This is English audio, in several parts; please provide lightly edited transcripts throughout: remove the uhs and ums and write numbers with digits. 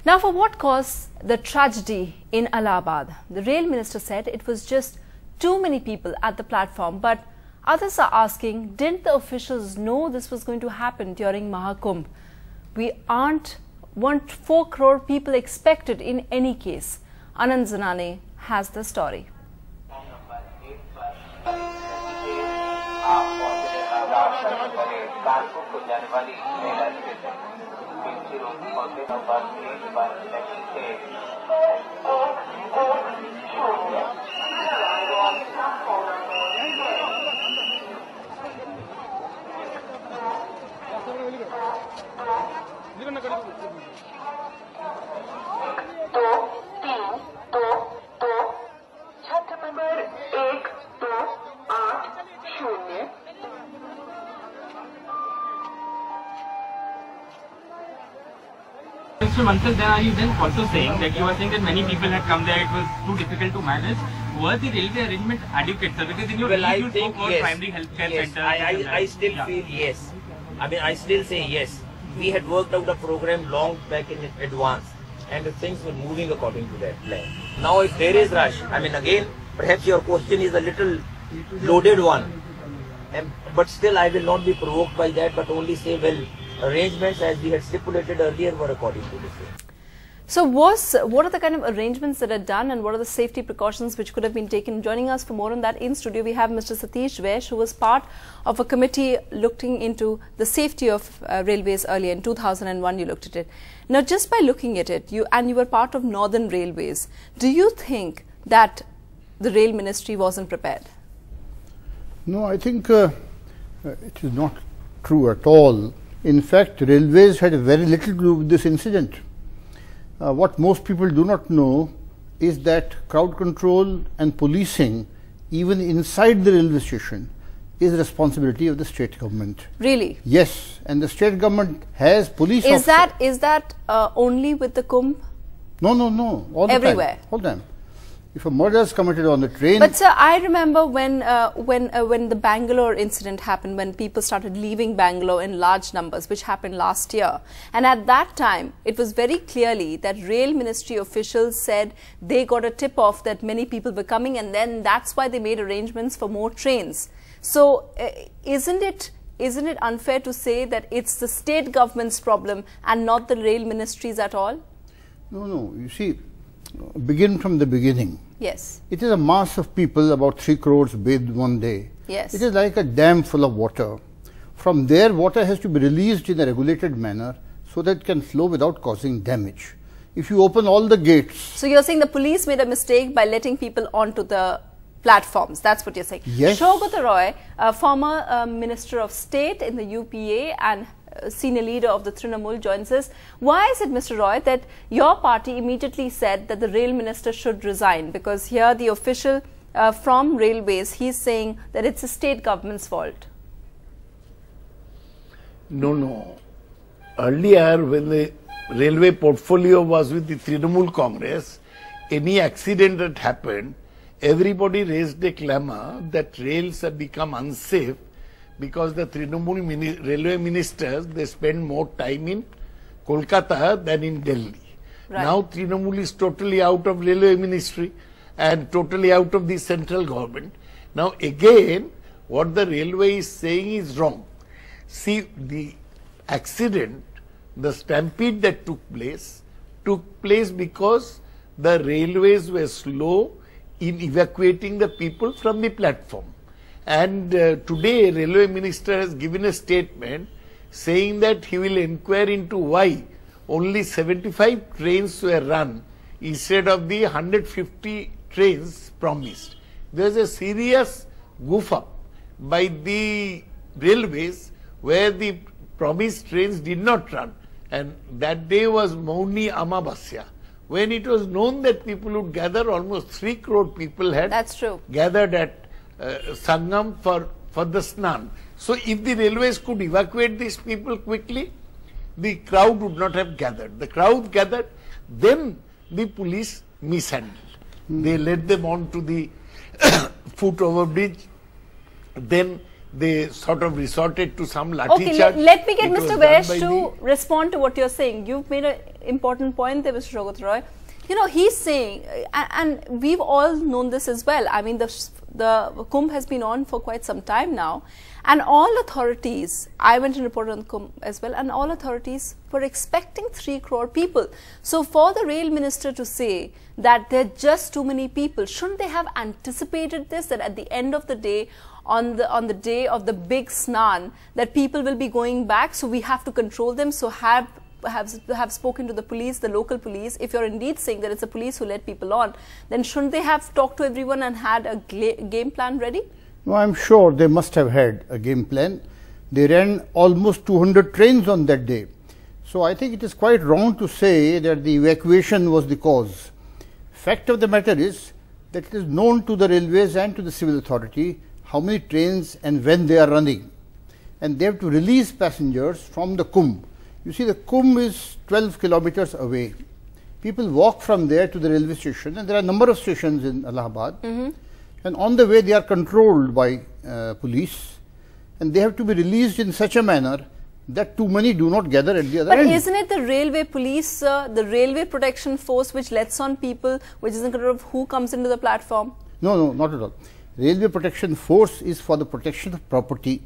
Now, for what caused the tragedy in Allahabad? The rail minister said it was just too many people at the platform, but others are asking, didn't the officials know this was going to happen during Mahakumbh? We weren't 4 crore people expected in any case. Anand Zanane has the story. Mr. Mansal, then are you then also saying that you are saying that many people had come there, it was too difficult to manage? Were the railway arrangement adequate, sir? Because in your you spoke about primary healthcare centers. I still feel yes. I mean, I still say yes. We had worked out a program long back in advance, and things were moving according to that plan. Now, if there is rush, I mean, again, perhaps your question is a little loaded one, but still I will not be provoked by that, but only say, well, arrangements as we had stipulated earlier were according to the same. So what are the kind of arrangements that are done, and what are the safety precautions which could have been taken? Joining us for more on that in studio, we have Mr. Satish Vesh, who was part of a committee looking into the safety of railways earlier. In 2001 you looked at it. Now, just by looking at it, you were part of Northern Railways. Do you think that the rail ministry wasn't prepared? No, I think it is not true at all. In fact, railways had very little to do with this incident. What most people do not know is that crowd control and policing, even inside the railway station, is the responsibility of the state government. Really? Yes, and the state government has police officers. Is that only with the Kumbh? No, all the everywhere. time. All the time. If a murder is committed on the train. But sir, I remember when the Bangalore incident happened, when people started leaving Bangalore in large numbers, which happened last year. And at that time, it was very clearly that rail ministry officials said they got a tip off that many people were coming, and then that's why they made arrangements for more trains. So isn't it unfair to say that it's the state government's problem and not the rail ministries at all? No, you see, begin from the beginning. Yes. It is a mass of people, about 3 crores bathed one day. Yes. It is like a dam full of water. From there, water has to be released in a regulated manner so that it can flow without causing damage. If you open all the gates. So you're saying the police made a mistake by letting people onto the platforms. That's what you're saying. Yes. Saugata Roy, former Minister of State in the UPA and senior leader of the Trinamool, joins us. Why is it, Mr. Roy, that your party immediately said that the rail minister should resign? Because here the official from railways, he's saying that it's the state government's fault. No. Earlier, when the railway portfolio was with the Trinamool Congress, any accident that happened, everybody raised a clamor that rails have become unsafe because the Trinamool railway ministers, they spend more time in Kolkata than in Delhi. Right. Now Trinamool is totally out of railway ministry and totally out of the central government. Now again, what the railway is saying is wrong. See, the accident, the stampede that took place because the railways were slow in evacuating the people from the platform. And today, railway minister has given a statement saying that he will inquire into why only 75 trains were run instead of the 150 trains promised. There is a serious goof up by the railways where the promised trains did not run. And that day was Mauni Amavasya, when it was known that people would gather. Almost 3 crore people had gathered at Sangam for the Snan. So if the railways could evacuate these people quickly, the crowd would not have gathered. The crowd gathered, then the police mishandled. They led them on to the foot overbridge, then they sort of resorted to some lathi charge. Let me get Mr. Vesh to respond to what you're saying. You've made an important point there, Mr. Shaukat Roy. You know, he's saying, and we've all known this as well. I mean, the Kumbh has been on for quite some time now, and all authorities, I went and reported on the Kumbh as well, and all authorities were expecting 3 crore people. So for the rail minister to say that there are just too many people, shouldn't they have anticipated this, that at the end of the day, on the day of the big Snan, that people will be going back, so we have to control them, so have spoken to the police, the local police. If you're indeed saying that it's the police who let people on, then shouldn't they have talked to everyone and had a game plan ready? No, I'm sure they must have had a game plan. They ran almost 200 trains on that day. So I think it is quite wrong to say that the evacuation was the cause. Fact of the matter is that it is known to the railways and to the civil authority how many trains and when they are running. And they have to release passengers from the Kumbh. You see, the Kumbh is 12 kilometers away. People walk from there to the railway station, and there are a number of stations in Allahabad. And on the way, they are controlled by police, and they have to be released in such a manner that too many do not gather at the other end. But isn't it the railway police, the railway protection force, which lets on people, which is in control of who comes into the platform? No, not at all. Railway protection force is for the protection of property.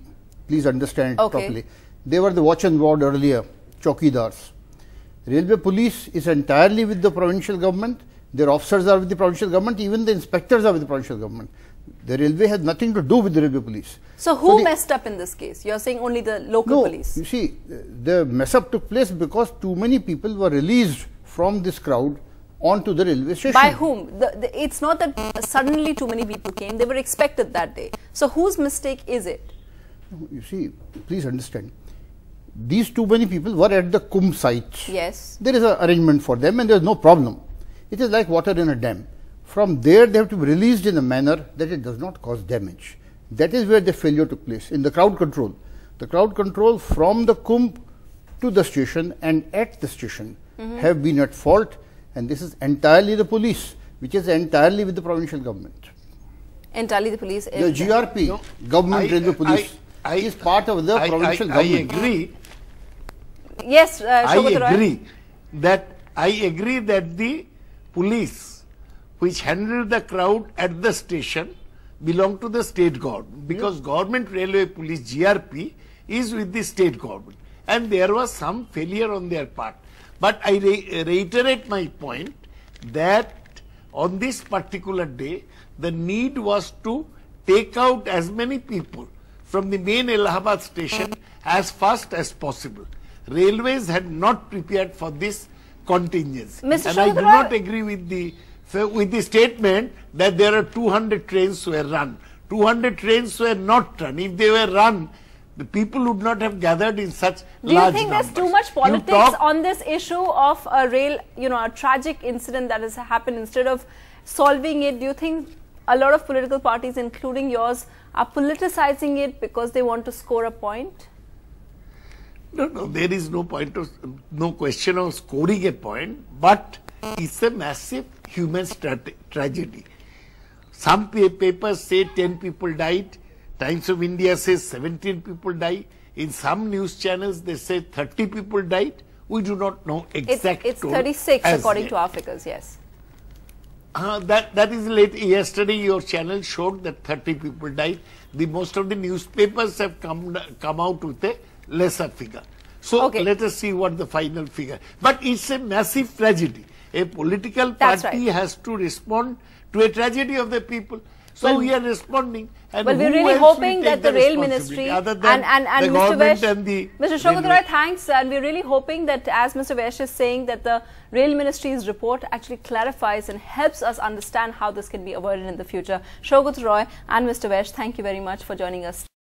Please understand it properly. They were the watch and ward earlier. Chowkidars. Railway police is entirely with the provincial government. Their officers are with the provincial government. Even the inspectors are with the provincial government. The railway has nothing to do with the railway police. So who messed up in this case? You're saying only the local police? You see, the mess up took place because too many people were released from this crowd onto the railway station. By whom? It's not that suddenly too many people came. They were expected that day. So whose mistake is it? You see, please understand. These too many people were at the Kumbh site. Yes. There is an arrangement for them and there is no problem. It is like water in a dam. From there they have to be released in a manner that it does not cause damage. That is where the failure took place, in the crowd control. The crowd control from the Kumbh to the station and at the station have been at fault, and this is entirely the police, which is entirely with the provincial government. Entirely the police? The GRP, Government Railway Police, is part of the provincial government. I agree. Yes, I agree that the police which handled the crowd at the station belong to the state government, because Government Railway Police GRP is with the state government, and there was some failure on their part. But I reiterate my point that on this particular day the need was to take out as many people from the main Allahabad station as fast as possible. Railways had not prepared for this contingency. And I do not agree with the statement that there are 200 trains were run. 200 trains were not run. If they were run, the people would not have gathered in such large numbers. Do you think there's too much politics on this issue of a a tragic incident that has happened? Instead of solving it, do you think a lot of political parties, including yours, are politicizing it because they want to score a point? No, there is no question of scoring a point, but it's a massive human tragedy. Some papers say 10 people died. Times of India says 17 people died. In some news channels, they say 30 people died. We do not know exact. It's 36 according to our figures. Yes. That is late. Yesterday, your channel showed that 30 people died. Most of the newspapers have come out with a lesser figure. So let us see what the final figure. But it's a massive tragedy. A political party has to respond to a tragedy of the people. So we are responding. And we're really hoping that the rail ministry and Mr. Vesh, Mr. Shaukat Roy, thanks. And we're really hoping that, as Mr. Vesh is saying, that the rail ministry's report actually clarifies and helps us understand how this can be avoided in the future. Shaukat Roy and Mr. Vesh, thank you very much for joining us.